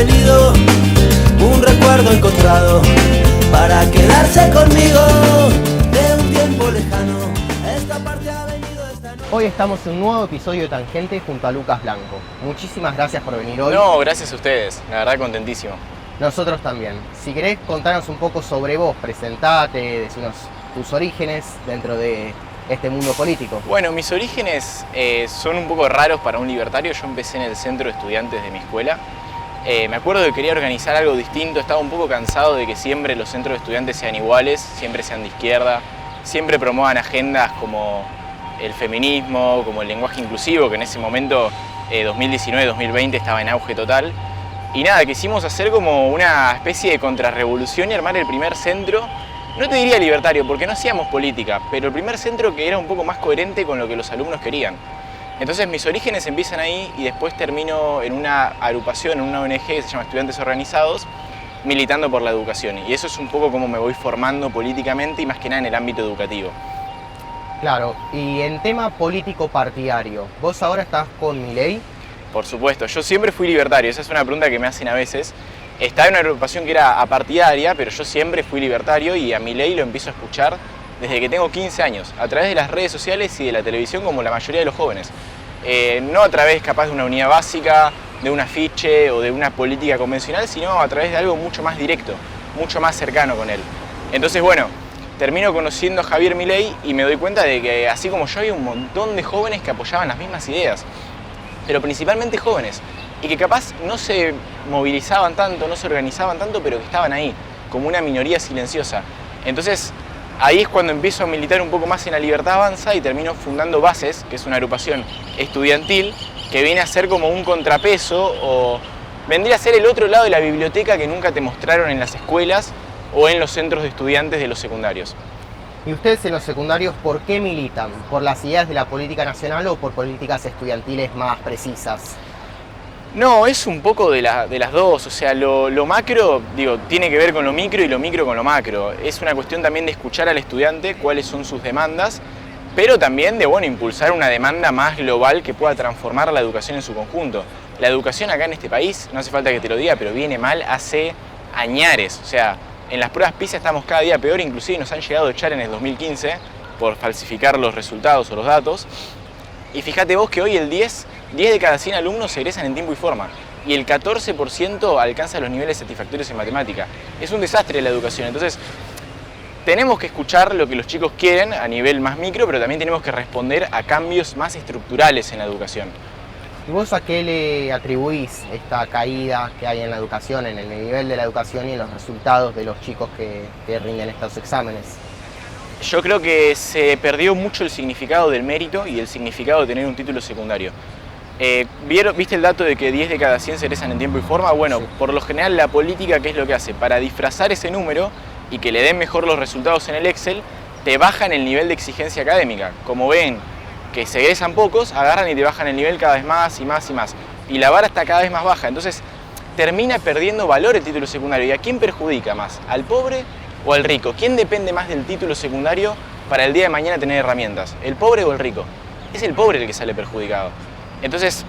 venido, un recuerdo encontrado para quedarse conmigo de un tiempo lejano. Esta parte ha venido esta noche. Hoy estamos en un nuevo episodio de Tangente junto a Lucas Blanco. Muchísimas gracias por venir hoy. No, gracias a ustedes, la verdad contentísimo. Nosotros también. Si querés contarnos un poco sobre vos, presentate, decinos tus orígenes dentro de este mundo político. Bueno, mis orígenes son un poco raros para un libertario. Yo empecé en el centro de estudiantes de mi escuela. Me acuerdo que quería organizar algo distinto, estaba un poco cansado de que siempre los centros de estudiantes sean iguales, siempre sean de izquierda, siempre promuevan agendas como el feminismo, como el lenguaje inclusivo, que en ese momento, 2019-2020, estaba en auge total. Y nada, quisimos hacer como una especie de contrarrevolución y armar el primer centro, no te diría libertario, porque no hacíamos política, pero el primer centro que era un poco más coherente con lo que los alumnos querían. Entonces mis orígenes empiezan ahí y después termino en una agrupación, en una ONG que se llama Estudiantes Organizados, militando por la educación. Y eso es un poco como me voy formando políticamente y más que nada en el ámbito educativo. Claro, y en tema político partidario, ¿vos ahora estás con Milei? Por supuesto, yo siempre fui libertario, esa es una pregunta que me hacen a veces. Estaba en una agrupación que era apartidaria, pero yo siempre fui libertario y a Milei lo empiezo a escuchar desde que tengo 15 años, a través de las redes sociales y de la televisión como la mayoría de los jóvenes. No a través capaz de una unidad básica, de un afiche o de una política convencional, sino a través de algo mucho más directo, mucho más cercano con él. Entonces bueno, termino conociendo a Javier Milei y me doy cuenta de que así como yo había un montón de jóvenes que apoyaban las mismas ideas, pero principalmente jóvenes, y que capaz no se movilizaban tanto, no se organizaban tanto, pero que estaban ahí, como una minoría silenciosa. Entonces, ahí es cuando empiezo a militar un poco más en la Libertad Avanza y termino fundando Bases, que es una agrupación estudiantil que viene a ser como un contrapeso o vendría a ser el otro lado de la biblioteca que nunca te mostraron en las escuelas o en los centros de estudiantes de los secundarios. ¿Y ustedes en los secundarios por qué militan? ¿Por las ideas de la política nacional o por políticas estudiantiles más precisas? No, es un poco de las dos, o sea, lo macro, digo, tiene que ver con lo micro y lo micro con lo macro. Es una cuestión también de escuchar al estudiante, cuáles son sus demandas, pero también de, bueno, impulsar una demanda más global que pueda transformar la educación en su conjunto. La educación acá en este país, no hace falta que te lo diga, pero viene mal hace añares, o sea, en las pruebas PISA estamos cada día peor, inclusive nos han llegado a echar en el 2015 por falsificar los resultados o los datos. Y fíjate vos que hoy el 10 de cada 100 alumnos se egresan en tiempo y forma y el 14% alcanza los niveles satisfactorios en matemática. Es un desastre la educación, entonces tenemos que escuchar lo que los chicos quieren a nivel más micro, pero también tenemos que responder a cambios más estructurales en la educación. ¿Y vos a qué le atribuís esta caída que hay en la educación, en el nivel de la educación y en los resultados de los chicos que rinden estos exámenes? Yo creo que se perdió mucho el significado del mérito y el significado de tener un título secundario. ¿Viste el dato de que 10 de cada 100 se egresan en tiempo y forma? Bueno, sí. Por lo general la política, ¿qué es lo que hace? Para disfrazar ese número y que le den mejor los resultados en el Excel, te bajan el nivel de exigencia académica. Como ven que se egresan pocos, agarran y te bajan el nivel cada vez más y más y más. Y la vara está cada vez más baja, entonces termina perdiendo valor el título secundario. ¿Y a quién perjudica más? ¿Al pobre o al rico? ¿Quién depende más del título secundario para el día de mañana tener herramientas? ¿El pobre o el rico? Es el pobre el que sale perjudicado. Entonces,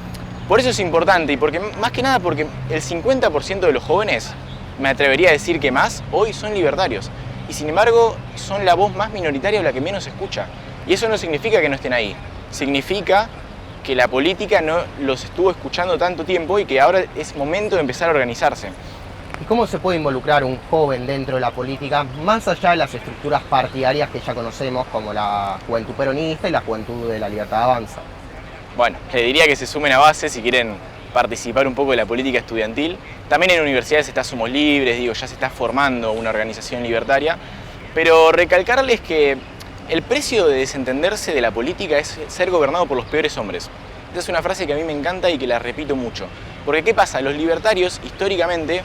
por eso es importante y porque más que nada porque el 50% de los jóvenes, me atrevería a decir que más, hoy son libertarios. Y sin embargo, son la voz más minoritaria o la que menos se escucha. Y eso no significa que no estén ahí. Significa que la política no los estuvo escuchando tanto tiempo y que ahora es momento de empezar a organizarse. ¿Y cómo se puede involucrar un joven dentro de la política, más allá de las estructuras partidarias que ya conocemos, como la juventud peronista y la juventud de la Libertad Avanza? Bueno, le diría que se sumen a Bases si quieren participar un poco de la política estudiantil. También en universidades está Somos Libres, digo, ya se está formando una organización libertaria. Pero recalcarles que el precio de desentenderse de la política es ser gobernado por los peores hombres. Esa es una frase que a mí me encanta y que la repito mucho. Porque ¿qué pasa? Los libertarios, históricamente,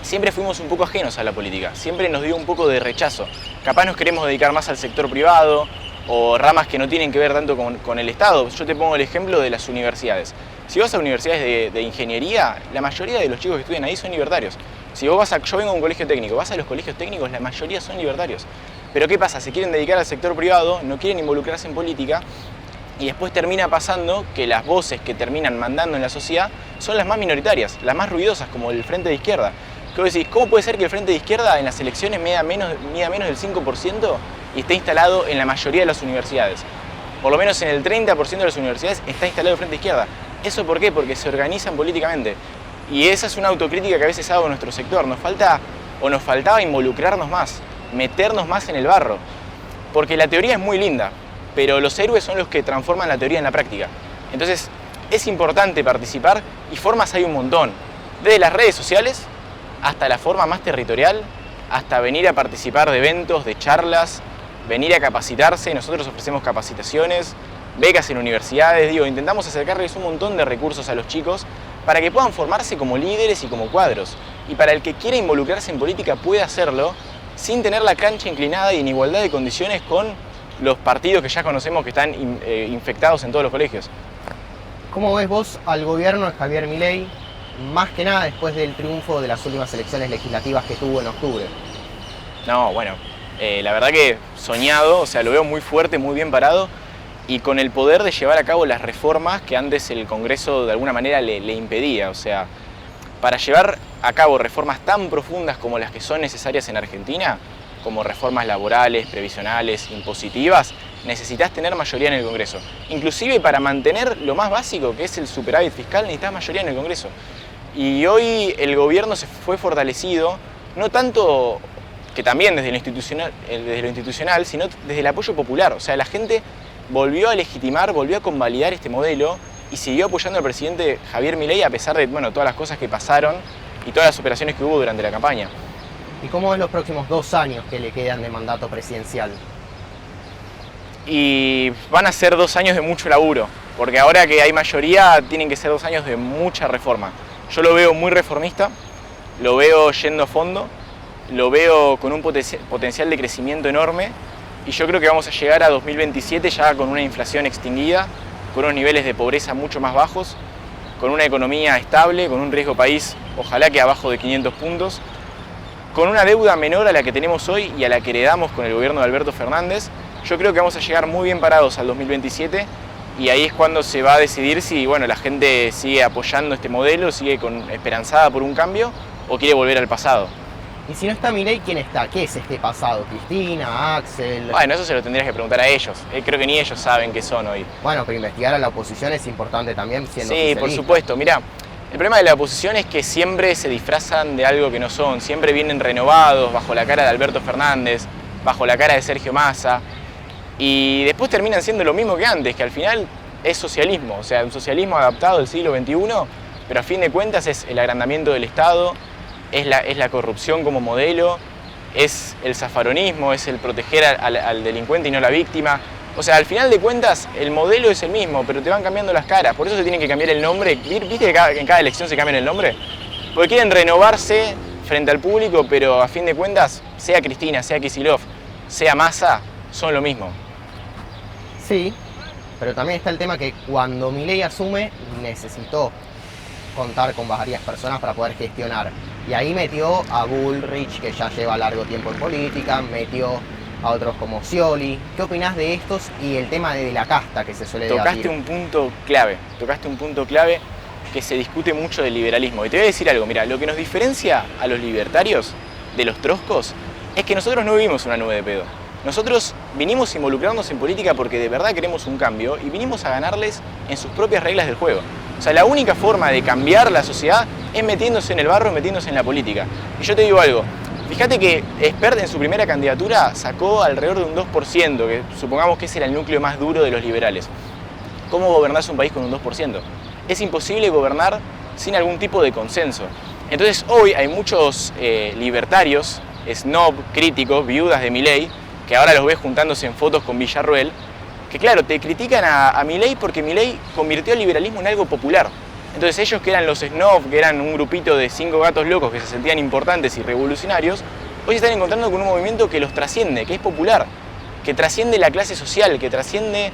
siempre fuimos un poco ajenos a la política. Siempre nos dio un poco de rechazo. Capaz nos queremos dedicar más al sector privado o ramas que no tienen que ver tanto con el Estado. Yo te pongo el ejemplo de las universidades. Si vas a universidades de ingeniería, la mayoría de los chicos que estudian ahí son libertarios. Si vos yo vengo a un colegio técnico, vas a los colegios técnicos, la mayoría son libertarios. Pero ¿qué pasa? Se quieren dedicar al sector privado, no quieren involucrarse en política Y después termina pasando que las voces que terminan mandando en la sociedad son las más minoritarias, las más ruidosas, como el Frente de Izquierda. ¿Qué vos decís? ¿Cómo puede ser que el Frente de Izquierda en las elecciones mida menos del 5% y esté instalado en la mayoría de las universidades? Por lo menos en el 30% de las universidades está instalado el Frente de Izquierda. ¿Eso por qué? Porque se organizan políticamente. Y esa es una autocrítica que a veces hago en nuestro sector. Nos faltaba involucrarnos más, meternos más en el barro. Porque la teoría es muy linda, pero los héroes son los que transforman la teoría en la práctica. Entonces, es importante participar y formas hay un montón. Desde las redes sociales hasta la forma más territorial, hasta venir a participar de eventos, de charlas, venir a capacitarse. Nosotros ofrecemos capacitaciones, becas en universidades, intentamos acercarles un montón de recursos a los chicos para que puedan formarse como líderes y como cuadros. Y para el que quiera involucrarse en política pueda hacerlo sin tener la cancha inclinada y en igualdad de condiciones con los partidos que ya conocemos que están infectados en todos los colegios. ¿Cómo ves vos al gobierno de Javier Milei, más que nada después del triunfo de las últimas elecciones legislativas que tuvo en octubre? No, bueno, la verdad que soñado, o sea, lo veo muy fuerte, muy bien parado y con el poder de llevar a cabo las reformas que antes el Congreso de alguna manera le impedía. O sea, para llevar a cabo reformas tan profundas como las que son necesarias en Argentina, como reformas laborales, previsionales, impositivas, necesitas tener mayoría en el Congreso. Inclusive para mantener lo más básico, que es el superávit fiscal, necesitas mayoría en el Congreso. Y hoy el gobierno se fue fortalecido, no tanto que también desde lo institucional, sino desde el apoyo popular. O sea, la gente volvió a legitimar, volvió a convalidar este modelo y siguió apoyando al presidente Javier Milei a pesar de todas las cosas que pasaron y todas las operaciones que hubo durante la campaña. ¿Y cómo ven los próximos 2 años que le quedan de mandato presidencial? Y van a ser 2 años de mucho laburo, porque ahora que hay mayoría tienen que ser 2 años de mucha reforma. Yo lo veo muy reformista, lo veo yendo a fondo, lo veo con un potencial de crecimiento enorme y yo creo que vamos a llegar a 2027 ya con una inflación extinguida, con unos niveles de pobreza mucho más bajos, con una economía estable, con un riesgo país ojalá que abajo de 500 puntos, con una deuda menor a la que tenemos hoy y a la que heredamos con el gobierno de Alberto Fernández. Yo creo que vamos a llegar muy bien parados al 2027 y ahí es cuando se va a decidir si la gente sigue apoyando este modelo, sigue esperanzada por un cambio o quiere volver al pasado. Y si no está Milei, ¿quién está? ¿Qué es este pasado? ¿Cristina? ¿Axel? Bueno, eso se lo tendrías que preguntar a ellos. Creo que ni ellos saben qué son hoy. Bueno, pero investigar a la oposición es importante también siendo Sí, por supuesto. Mirá, el problema de la oposición es que siempre se disfrazan de algo que no son. Siempre vienen renovados bajo la cara de Alberto Fernández, bajo la cara de Sergio Massa. Y después terminan siendo lo mismo que antes, que al final es socialismo. O sea, un socialismo adaptado del siglo XXI, pero a fin de cuentas es el agrandamiento del Estado, es la corrupción como modelo, es el zafaronismo, es el proteger al delincuente y no a la víctima. O sea, al final de cuentas el modelo es el mismo, pero te van cambiando las caras. Por eso se tiene que cambiar el nombre. ¿Viste que en cada elección se cambian el nombre? Porque quieren renovarse frente al público, pero a fin de cuentas, sea Cristina, sea Kicillof, sea Massa, son lo mismo. Sí, pero también está el tema que cuando Milei asume, necesitó contar con varias personas para poder gestionar. Y ahí metió a Bullrich, que ya lleva largo tiempo en política, metió a otros como Scioli. ¿Qué opinás de estos y el tema de la casta que se suele debatir? Tocaste un punto clave que se discute mucho del liberalismo. Y te voy a decir algo, mira, lo que nos diferencia a los libertarios de los troscos es que nosotros no vivimos una nube de pedo. Nosotros vinimos a involucrarnos en política porque de verdad queremos un cambio y vinimos a ganarles en sus propias reglas del juego. O sea, la única forma de cambiar la sociedad es metiéndose en el barro, metiéndose en la política. Y yo te digo algo, fíjate que Espert en su primera candidatura sacó alrededor de un 2%, que supongamos que ese era el núcleo más duro de los liberales. ¿Cómo gobernás un país con un 2%? Es imposible gobernar sin algún tipo de consenso. Entonces hoy hay muchos libertarios, snob, críticos, viudas de Milei, que ahora los ves juntándose en fotos con Villarruel, que claro, te critican a Milei porque Milei convirtió el liberalismo en algo popular. Entonces ellos que eran los snob, que eran un grupito de 5 gatos locos que se sentían importantes y revolucionarios, hoy se están encontrando con un movimiento que los trasciende, que es popular, que trasciende la clase social, que trasciende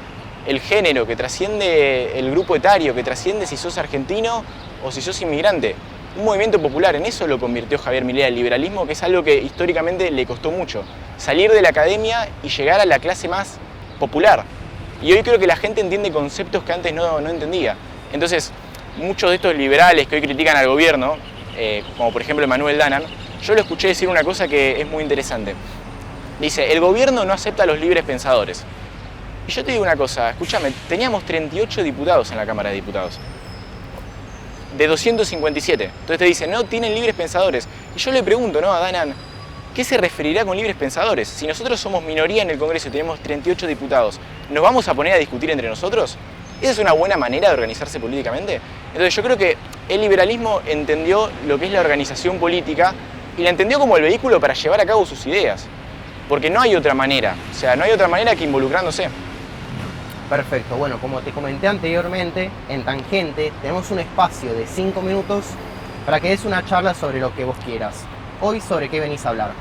el género, que trasciende el grupo etario, que trasciende si sos argentino o si sos inmigrante. Un movimiento popular, en eso lo convirtió Javier Milei al liberalismo, que es algo que históricamente le costó mucho. Salir de la academia y llegar a la clase más popular. Y hoy creo que la gente entiende conceptos que antes no entendía. Entonces, muchos de estos liberales que hoy critican al gobierno, como por ejemplo Emmanuel Danan, yo lo escuché decir una cosa que es muy interesante. Dice, el gobierno no acepta a los libres pensadores. Y yo te digo una cosa, escúchame, teníamos 38 diputados en la Cámara de Diputados, de 257. Entonces te dicen, no tienen libres pensadores. Y yo le pregunto, ¿no?, a Danan, ¿qué se referirá con libres pensadores? Si nosotros somos minoría en el Congreso y tenemos 38 diputados, ¿nos vamos a poner a discutir entre nosotros? ¿Esa es una buena manera de organizarse políticamente? Entonces yo creo que el liberalismo entendió lo que es la organización política y la entendió como el vehículo para llevar a cabo sus ideas. Porque no hay otra manera, o sea, no hay otra manera que involucrándose. Perfecto, bueno, como te comenté anteriormente, en Tangente tenemos un espacio de 5 minutos para que des una charla sobre lo que vos quieras. Hoy, ¿sobre qué venís a hablar?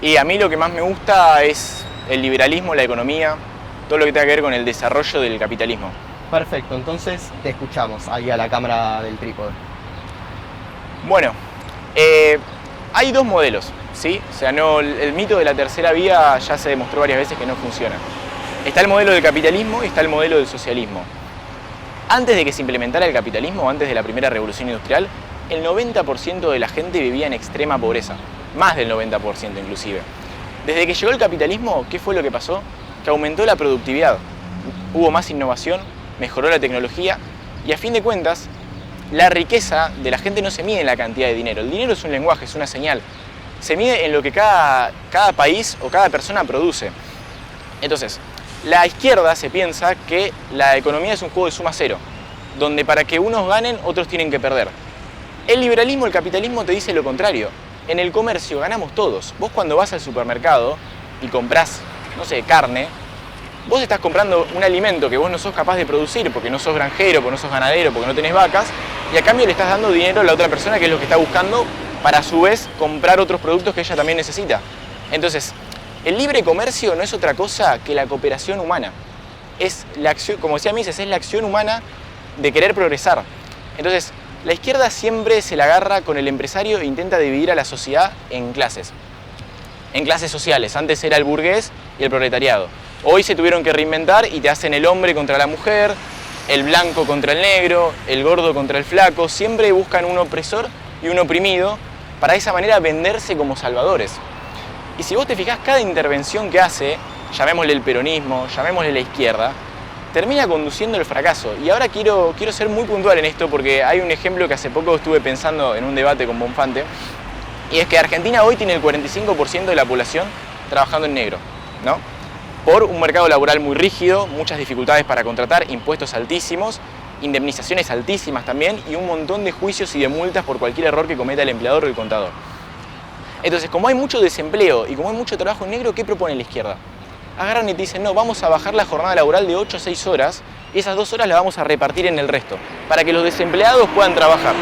Y a mí lo que más me gusta es el liberalismo, la economía, todo lo que tenga que ver con el desarrollo del capitalismo. Perfecto, entonces te escuchamos ahí a la cámara del trípode. Bueno, hay dos modelos, ¿sí? O sea, no, el mito de la tercera vía ya se demostró varias veces que no funciona. Está el modelo del capitalismo y está el modelo del socialismo. Antes de que se implementara el capitalismo, antes de la primera revolución industrial, el 90% de la gente vivía en extrema pobreza, más del 90% inclusive. Desde que llegó el capitalismo, ¿qué fue lo que pasó? Que aumentó la productividad, hubo más innovación, mejoró la tecnología y a fin de cuentas, la riqueza de la gente no se mide en la cantidad de dinero. El dinero es un lenguaje, es una señal. Se mide en lo que cada país o cada persona produce. Entonces, la izquierda se piensa que la economía es un juego de suma cero, donde para que unos ganen, otros tienen que perder. El liberalismo, el capitalismo te dice lo contrario. En el comercio ganamos todos. Vos cuando vas al supermercado y comprás, no sé, carne, vos estás comprando un alimento que vos no sos capaz de producir porque no sos granjero, porque no sos ganadero, porque no tenés vacas, y a cambio le estás dando dinero a la otra persona que es lo que está buscando para a su vez comprar otros productos que ella también necesita. Entonces, el libre comercio no es otra cosa que la cooperación humana. Es la acción, como decía Mises, es la acción humana de querer progresar. Entonces, la izquierda siempre se la agarra con el empresario e intenta dividir a la sociedad en clases sociales. Antes era el burgués y el proletariado. Hoy se tuvieron que reinventar y te hacen el hombre contra la mujer, el blanco contra el negro, el gordo contra el flaco. Siempre buscan un opresor y un oprimido para de esa manera venderse como salvadores. Y si vos te fijás, cada intervención que hace, llamémosle el peronismo, llamémosle la izquierda, termina conduciendo al fracaso. Y ahora quiero ser muy puntual en esto porque hay un ejemplo que hace poco estuve pensando en un debate con Bonfante, y es que Argentina hoy tiene el 45% de la población trabajando en negro, ¿no? Por un mercado laboral muy rígido, muchas dificultades para contratar, impuestos altísimos, indemnizaciones altísimas también y un montón de juicios y de multas por cualquier error que cometa el empleador o el contador. Entonces, como hay mucho desempleo y como hay mucho trabajo en negro, ¿qué propone la izquierda? Agarran y te dicen, no, vamos a bajar la jornada laboral de 8 a 6 horas y esas 2 horas las vamos a repartir en el resto, para que los desempleados puedan trabajar.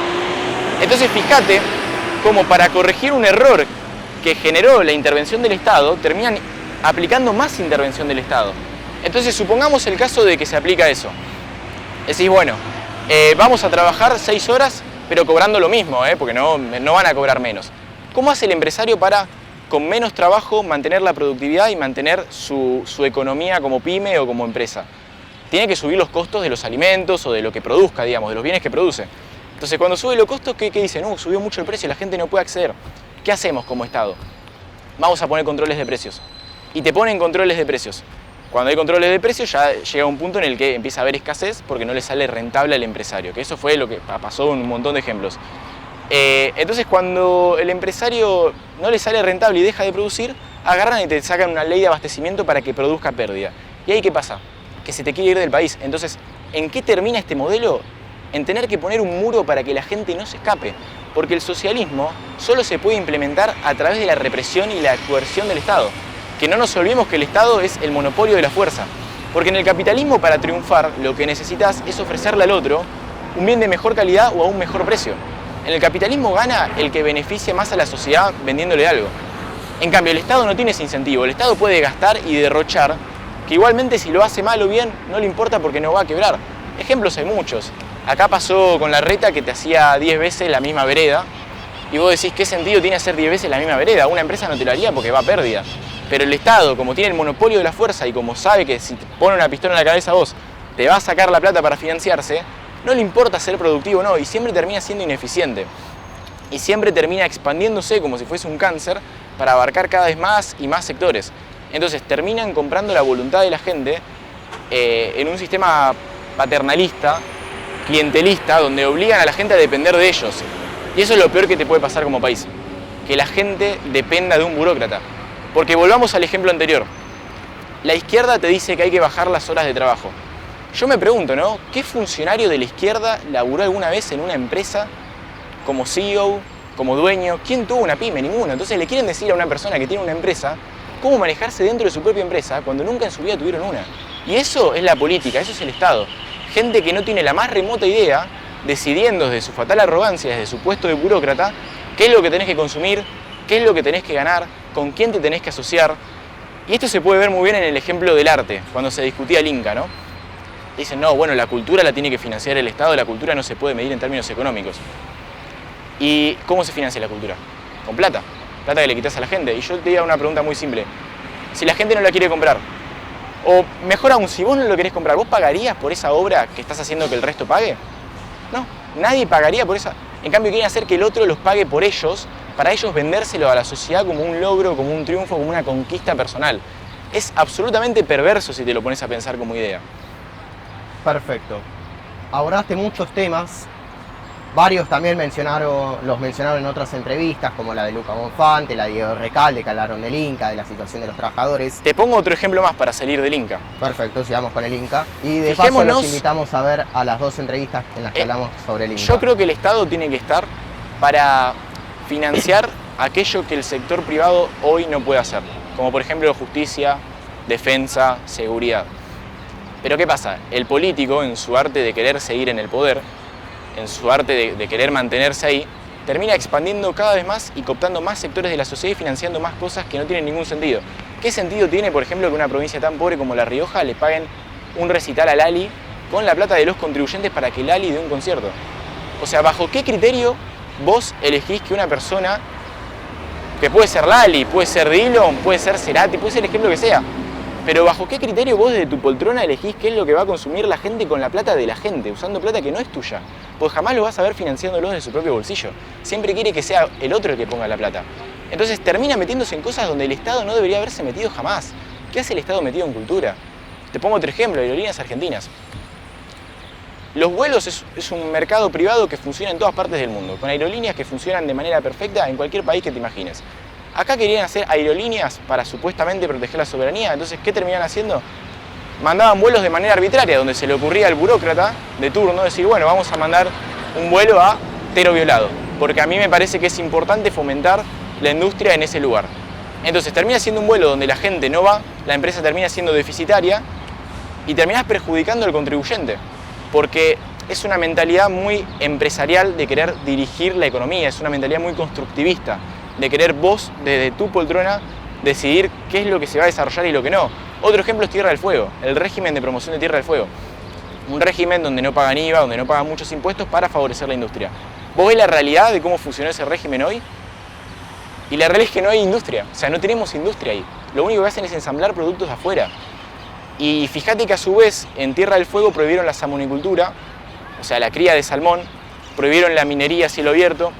Entonces, fíjate cómo para corregir un error que generó la intervención del Estado, terminan aplicando más intervención del Estado. Entonces, supongamos el caso de que se aplica eso. Decís, bueno, vamos a trabajar 6 horas, pero cobrando lo mismo, porque no van a cobrar menos. ¿Cómo hace el empresario para, con menos trabajo, mantener la productividad y mantener su economía como pyme o como empresa? Tiene que subir los costos de los alimentos o de lo que produzca, digamos, de los bienes que produce. Entonces, cuando sube los costos, ¿qué dicen? Subió mucho el precio y la gente no puede acceder. ¿Qué hacemos como Estado? Vamos a poner controles de precios. Y te ponen controles de precios. Cuando hay controles de precios ya llega un punto en el que empieza a haber escasez porque no le sale rentable al empresario, que eso fue lo que pasó en un montón de ejemplos. Entonces, cuando el empresario no le sale rentable y deja de producir, agarran y te sacan una ley de abastecimiento para que produzca pérdida. ¿Y ahí qué pasa? Que se te quiere ir del país. Entonces, ¿en qué termina este modelo? En tener que poner un muro para que la gente no se escape. Porque el socialismo solo se puede implementar a través de la represión y la coerción del Estado. Que no nos olvidemos que el Estado es el monopolio de la fuerza. Porque en el capitalismo, para triunfar, lo que necesitas es ofrecerle al otro un bien de mejor calidad o a un mejor precio. En el capitalismo gana el que beneficia más a la sociedad vendiéndole algo. En cambio, el Estado no tiene ese incentivo. El Estado puede gastar y derrochar, que igualmente si lo hace mal o bien, no le importa porque no va a quebrar. Ejemplos hay muchos. Acá pasó con la reta que te hacía 10 veces la misma vereda, y vos decís, ¿qué sentido tiene hacer 10 veces la misma vereda? Una empresa no te lo haría porque va a pérdida. Pero el Estado, como tiene el monopolio de la fuerza y como sabe que si te pone una pistola en la cabeza a vos, te va a sacar la plata para financiarse, no le importa ser productivo o no, y siempre termina siendo ineficiente. Y siempre termina expandiéndose como si fuese un cáncer para abarcar cada vez más y más sectores. Entonces terminan comprando la voluntad de la gente en un sistema paternalista, clientelista, donde obligan a la gente a depender de ellos. Y eso es lo peor que te puede pasar como país, que la gente dependa de un burócrata. Porque volvamos al ejemplo anterior. La izquierda te dice que hay que bajar las horas de trabajo. Yo me pregunto, ¿no? ¿Qué funcionario de la izquierda laburó alguna vez en una empresa como CEO, como dueño? ¿Quién tuvo una pyme? Ninguno. Entonces le quieren decir a una persona que tiene una empresa cómo manejarse dentro de su propia empresa cuando nunca en su vida tuvieron una. Y eso es la política, eso es el Estado. Gente que no tiene la más remota idea, decidiendo desde su fatal arrogancia, desde su puesto de burócrata, qué es lo que tenés que consumir, qué es lo que tenés que ganar, con quién te tenés que asociar. Y esto se puede ver muy bien en el ejemplo del arte, cuando se discutía el Inca, ¿no? Dicen, no, bueno, la cultura la tiene que financiar el Estado, la cultura no se puede medir en términos económicos. ¿Y cómo se financia la cultura? Con plata, plata que le quitas a la gente. Y yo te digo una pregunta muy simple. Si la gente no la quiere comprar, o mejor aún, si vos no lo querés comprar, ¿vos pagarías por esa obra que estás haciendo que el resto pague? No, nadie pagaría por esa. En cambio quieren hacer que el otro los pague por ellos, para ellos vendérselo a la sociedad como un logro, como un triunfo, como una conquista personal. Es absolutamente perverso si te lo pones a pensar como idea. Perfecto. Abordaste muchos temas. Varios también los mencionaron en otras entrevistas, como la de Luca Bonfante, la de Diego Recalde, que hablaron del Inca, de la situación de los trabajadores. Te pongo otro ejemplo más para salir del Inca. Perfecto, sigamos con el Inca. Y de paso los invitamos a ver a las dos entrevistas en las que hablamos sobre el Inca. Yo creo que el Estado tiene que estar para financiar aquello que el sector privado hoy no puede hacer. Como por ejemplo justicia, defensa, seguridad. Pero ¿qué pasa? El político, en su arte de querer seguir en el poder, en su arte de querer mantenerse ahí, termina expandiendo cada vez más y cooptando más sectores de la sociedad y financiando más cosas que no tienen ningún sentido. ¿Qué sentido tiene, por ejemplo, que una provincia tan pobre como La Rioja le paguen un recital a Lali con la plata de los contribuyentes para que Lali dé un concierto? O sea, ¿bajo qué criterio vos elegís que una persona, que puede ser Lali, puede ser Dillon, puede ser Cerati, puede ser el ejemplo que sea, pero bajo qué criterio vos desde tu poltrona elegís qué es lo que va a consumir la gente con la plata de la gente, usando plata que no es tuya? Pues jamás lo vas a ver financiándolo de su propio bolsillo. Siempre quiere que sea el otro el que ponga la plata. Entonces termina metiéndose en cosas donde el Estado no debería haberse metido jamás. ¿Qué hace el Estado metido en cultura? Te pongo otro ejemplo, aerolíneas argentinas. Los vuelos es un mercado privado que funciona en todas partes del mundo, con aerolíneas que funcionan de manera perfecta en cualquier país que te imagines. Acá querían hacer aerolíneas para supuestamente proteger la soberanía, entonces ¿qué terminan haciendo? Mandaban vuelos de manera arbitraria, donde se le ocurría al burócrata de turno decir, bueno, vamos a mandar un vuelo a Tero Violado, porque a mí me parece que es importante fomentar la industria en ese lugar. Entonces termina siendo un vuelo donde la gente no va, la empresa termina siendo deficitaria y terminás perjudicando al contribuyente, porque es una mentalidad muy empresarial de querer dirigir la economía, es una mentalidad muy constructivista, de querer vos, desde tu poltrona, decidir qué es lo que se va a desarrollar y lo que no. Otro ejemplo es Tierra del Fuego, el régimen de promoción de Tierra del Fuego. Un régimen donde no pagan IVA, donde no pagan muchos impuestos para favorecer la industria. ¿Vos ves la realidad de cómo funcionó ese régimen hoy? Y la realidad es que no hay industria, o sea, no tenemos industria ahí. Lo único que hacen es ensamblar productos de afuera. Y fíjate que a su vez, en Tierra del Fuego prohibieron la salmonicultura, o sea, la cría de salmón, prohibieron la minería a cielo abierto,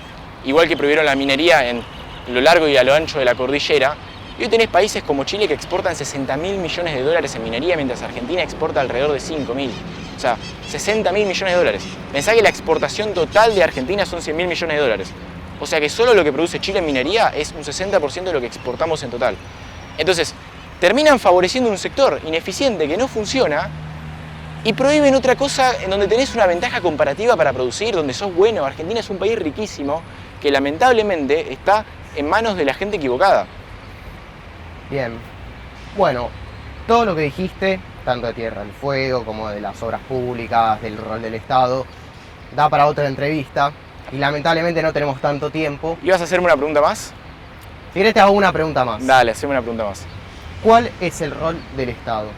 igual que prohibieron la minería en lo largo y a lo ancho de la cordillera. Y hoy tenés países como Chile que exportan 60.000 millones de dólares en minería, mientras Argentina exporta alrededor de 5.000. O sea, 60.000 millones de dólares. Pensá que la exportación total de Argentina son 100.000 millones de dólares. O sea que solo lo que produce Chile en minería es un 60% de lo que exportamos en total. Entonces, terminan favoreciendo un sector ineficiente que no funciona y prohíben otra cosa en donde tenés una ventaja comparativa para producir, donde sos bueno. Argentina es un país riquísimo que lamentablemente está en manos de la gente equivocada. Bien. Bueno, todo lo que dijiste, tanto de Tierra del Fuego como de las obras públicas, del rol del Estado, da para otra entrevista y lamentablemente no tenemos tanto tiempo. ¿Ibas a hacerme una pregunta más? Si querés te hago una pregunta más. Dale, haceme una pregunta más. ¿Cuál es el rol del Estado?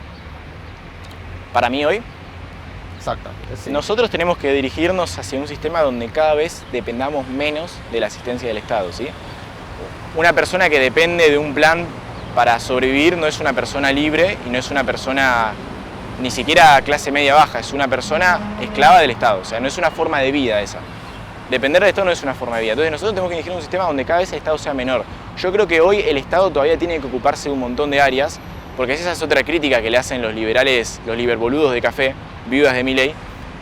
Para mí hoy, Exacto. Sí. nosotros tenemos que dirigirnos hacia un sistema donde cada vez dependamos menos de la asistencia del Estado, ¿sí? Una persona que depende de un plan para sobrevivir no es una persona libre y no es una persona ni siquiera clase media baja, es una persona esclava del Estado, o sea, no es una forma de vida esa. Depender del Estado no es una forma de vida. Entonces nosotros tenemos que elegir un sistema donde cada vez el Estado sea menor. Yo creo que hoy el Estado todavía tiene que ocuparse de un montón de áreas, porque esa es otra crítica que le hacen los liberales, los liberboludos de café, viudas de Milei,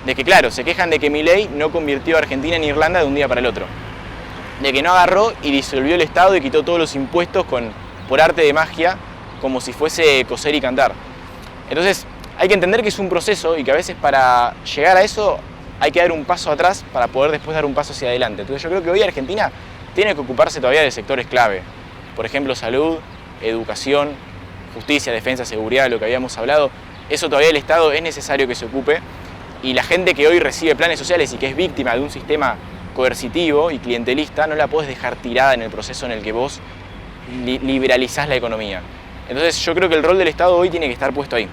de que claro, se quejan de que Milei no convirtió a Argentina en Irlanda de un día para el otro. De que no agarró y disolvió el Estado y quitó todos los impuestos por arte de magia, como si fuese coser y cantar. Entonces hay que entender que es un proceso y que a veces para llegar a eso hay que dar un paso atrás para poder después dar un paso hacia adelante. Entonces yo creo que hoy Argentina tiene que ocuparse todavía de sectores clave. Por ejemplo, salud, educación, justicia, defensa, seguridad, lo que habíamos hablado. Eso todavía el Estado es necesario que se ocupe. Y la gente que hoy recibe planes sociales y que es víctima de un sistema coercitivo y clientelista, no la podés dejar tirada en el proceso en el que vos liberalizás la economía. Entonces yo creo que el rol del Estado hoy tiene que estar puesto ahí.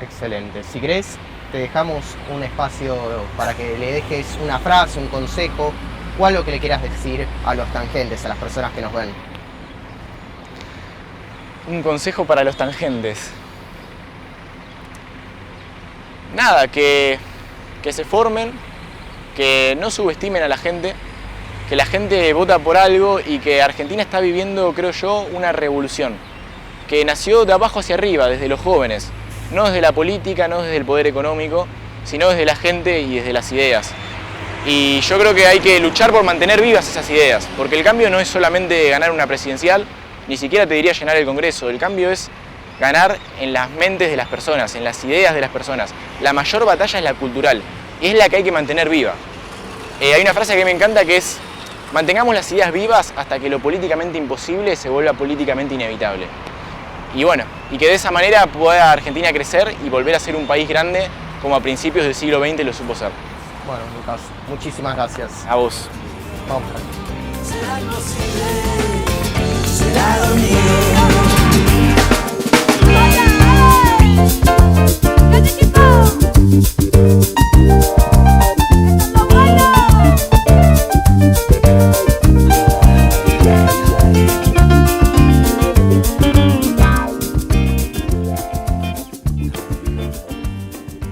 Excelente. Si querés, te dejamos un espacio para que le dejes una frase, un consejo, o algo que le quieras decir a los tangentes, a las personas que nos ven. Un consejo para los tangentes. Nada, que se formen, que no subestimen a la gente, que la gente vota por algo y que Argentina está viviendo, creo yo, una revolución, que nació de abajo hacia arriba, desde los jóvenes, no desde la política, no desde el poder económico, sino desde la gente y desde las ideas. Y yo creo que hay que luchar por mantener vivas esas ideas, porque el cambio no es solamente ganar una presidencial, ni siquiera te diría llenar el Congreso, el cambio es ganar en las mentes de las personas, en las ideas de las personas. La mayor batalla es la cultural, y es la que hay que mantener viva. Hay una frase que me encanta que es: mantengamos las ideas vivas hasta que lo políticamente imposible se vuelva políticamente inevitable. Y bueno, y que de esa manera pueda Argentina crecer y volver a ser un país grande como a principios del siglo XX lo supo ser. Bueno, Lucas, muchísimas gracias. A vos. Vamos. ¿Será posible? ¿Será dormido?